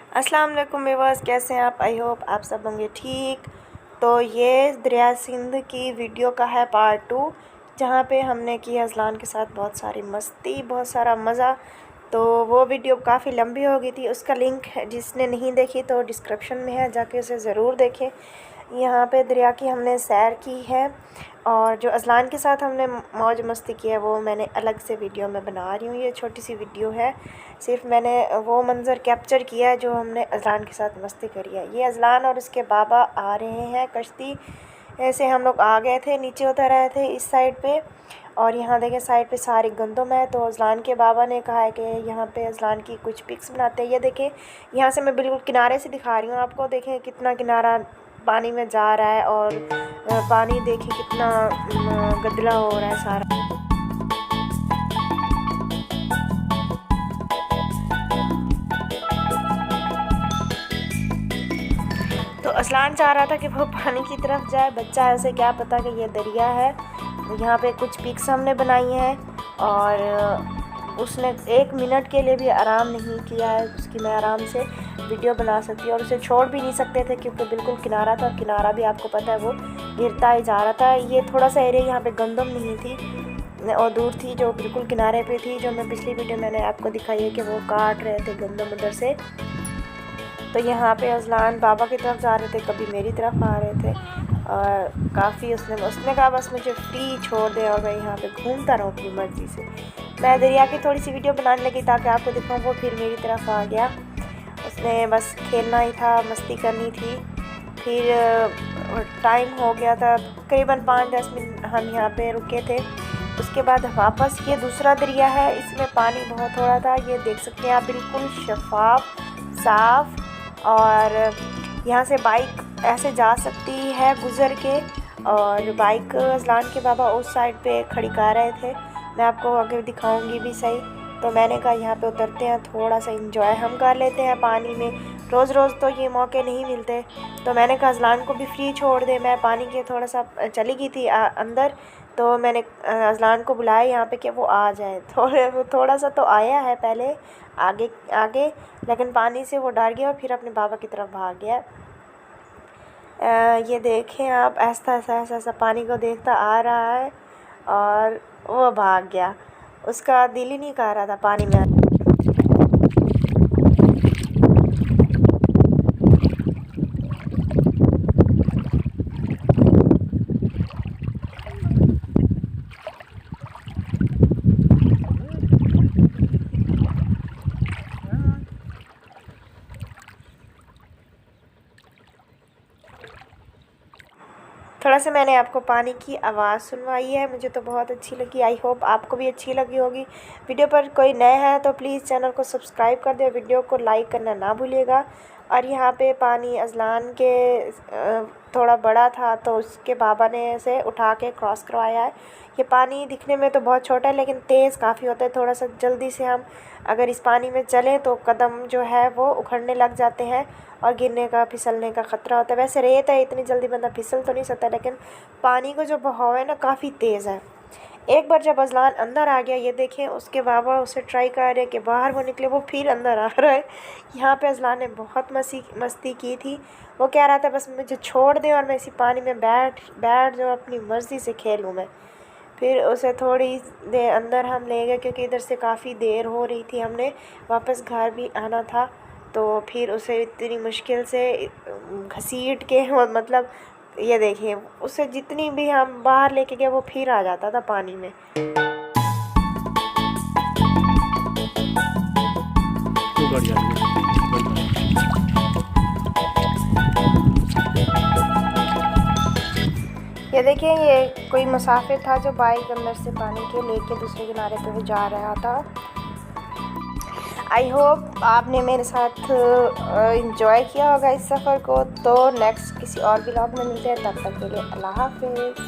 अस्सलाम वालेकुम व्यूअर्स, कैसे हैं आप? आई होप आप सब होंगे ठीक। तो ये दरिया सिंध की वीडियो का है पार्ट 2, जहाँ पे हमने की अज़लान के साथ बहुत सारी मस्ती, बहुत सारा मज़ा। तो वो वीडियो काफ़ी लंबी हो गई थी, उसका लिंक है, जिसने नहीं देखी तो डिस्क्रिप्शन में है, जाके उसे ज़रूर देखें। यहाँ पे दरिया की हमने सैर की है और जो अज़लान के साथ हमने मौज मस्ती की है वो मैंने अलग से वीडियो में बना रही हूँ। ये छोटी सी वीडियो है, सिर्फ मैंने वो मंज़र कैप्चर किया है जो हमने अज़लान के साथ मस्ती करी है। ये अज़लान और उसके बाबा आ रहे हैं कश्ती ऐसे, हम लोग आ गए थे, नीचे उतर आए थे इस साइड पे। और यहाँ देखें साइड पे सारी गंदम है। तो अज़लान के बाबा ने कहा है कि यहाँ पे अज़लान की कुछ पिक्स बनाते हैं। ये देखें, यहाँ से मैं बिल्कुल किनारे से दिखा रही हूँ आपको। देखें कितना किनारा पानी में जा रहा है और पानी देखें कितना गदला हो रहा है सारा। तो अज़लान चाह रहा था कि वो पानी की तरफ जाए, बच्चा है, उसे क्या पता कि ये दरिया है। यहाँ पे कुछ पिक्स हमने बनाई हैं और उसने 1 मिनट के लिए भी आराम नहीं किया है। उसकी मैं आराम से वीडियो बना सकती हूँ और उसे छोड़ भी नहीं सकते थे क्योंकि बिल्कुल किनारा था। किनारा भी आपको पता है वो गिरता ही जा रहा था। ये थोड़ा सा एरिया यहाँ पे गंदम नहीं थी और दूर थी जो बिल्कुल किनारे पे थी, जो मैं पिछली वीडियो मैंने आपको दिखाई है कि वो काट रहे थे गंदम उधर से। तो यहाँ पे अज़लान बाबा की तरफ जा रहे थे, कभी मेरी तरफ आ रहे थे और काफ़ी उसने कहा बस मुझे फ्री छोड़ दे और मैं यहाँ पे घूमता रहूँ अपनी मर्ज़ी से। मैं दरिया की थोड़ी सी वीडियो बनाने लगी ताकि आपको दिखाऊँ। वो फिर मेरी तरफ आ गया, उसने बस खेलना ही था, मस्ती करनी थी। फिर टाइम हो गया था, करीबन 5-10 मिनट हम यहाँ पे रुके थे। उसके बाद वापस ये दूसरा दरिया है, इसमें पानी बहुत थोड़ा था। ये देख सकते हैं आप, बिल्कुल शफाफ साफ़। और यहाँ से बाइक ऐसे जा सकती है गुज़र के, और बाइक अज़लान के बाबा उस साइड पे खड़ी कर रहे थे। मैं आपको आगे दिखाऊंगी भी सही। तो मैंने कहा यहाँ पे उतरते हैं, थोड़ा सा इंजॉय हम कर लेते हैं पानी में। रोज़ रोज़ तो ये मौके नहीं मिलते। तो मैंने कहा अज़लान को भी फ्री छोड़ दे। मैं पानी के थोड़ा सा चली गई थी अंदर, तो मैंने अज़लान को बुलाया यहाँ पे कि वो आ जाए। वो थोड़ा सा तो आया है पहले आगे आगे, लेकिन पानी से वो डर गया और फिर अपने बाबा की तरफ भाग गया। ये देखें आप, ऐसा ऐसा ऐसा ऐसा पानी को देखता आ रहा है और वो भाग गया। उसका दिल ही नहीं कर रहा था पानी में आने। थोड़ा सा मैंने आपको पानी की आवाज़ सुनवाई है, मुझे तो बहुत अच्छी लगी। आई होप आपको भी अच्छी लगी होगी। वीडियो पर कोई नए हैं तो प्लीज़ चैनल को सब्सक्राइब कर दे, वीडियो को लाइक करना ना भूलिएगा। और यहाँ पे पानी अज़लान के थोड़ा बड़ा था तो उसके बाबा ने इसे उठा के क्रॉस करवाया है। ये पानी दिखने में तो बहुत छोटा है लेकिन तेज़ काफ़ी होता है। थोड़ा सा जल्दी से हम अगर इस पानी में चलें तो कदम जो है वो उखड़ने लग जाते हैं और गिरने का, फिसलने का ख़तरा होता है। वैसे रेत है, इतनी जल्दी बंदा फिसल तो नहीं सकता, लेकिन पानी का जो बहाव है ना काफ़ी तेज़ है। एक बार जब अज़लान अंदर आ गया, ये देखें उसके बाबा उसे ट्राई कर रहे हैं कि बाहर वो निकले, वो फिर अंदर आ रहा है। यहाँ पे अज़लान ने बहुत मस्ती की थी। वो कह रहा था बस मुझे छोड़ दे और मैं इसी पानी में बैठ जो अपनी मर्ज़ी से खेलूँ मैं। फिर उसे थोड़ी देर अंदर हम ले गए क्योंकि इधर से काफ़ी देर हो रही थी, हमने वापस घर भी आना था। तो फिर उसे इतनी मुश्किल से घसीट के मतलब ये देखिए, उसे जितनी भी हम बाहर लेके गए वो फिर आ जाता था पानी में। ये देखिए, ये कोई मुसाफिर था जो बाइक अंदर से पानी के लेके दूसरे किनारे पे भी जा रहा था। आई होप आपने मेरे साथ इंजॉय किया होगा इस सफ़र को। तो नेक्स्ट किसी और व्लॉग में मिलते हैं, तब तक के लिए अल्लाह हाफ़िज़।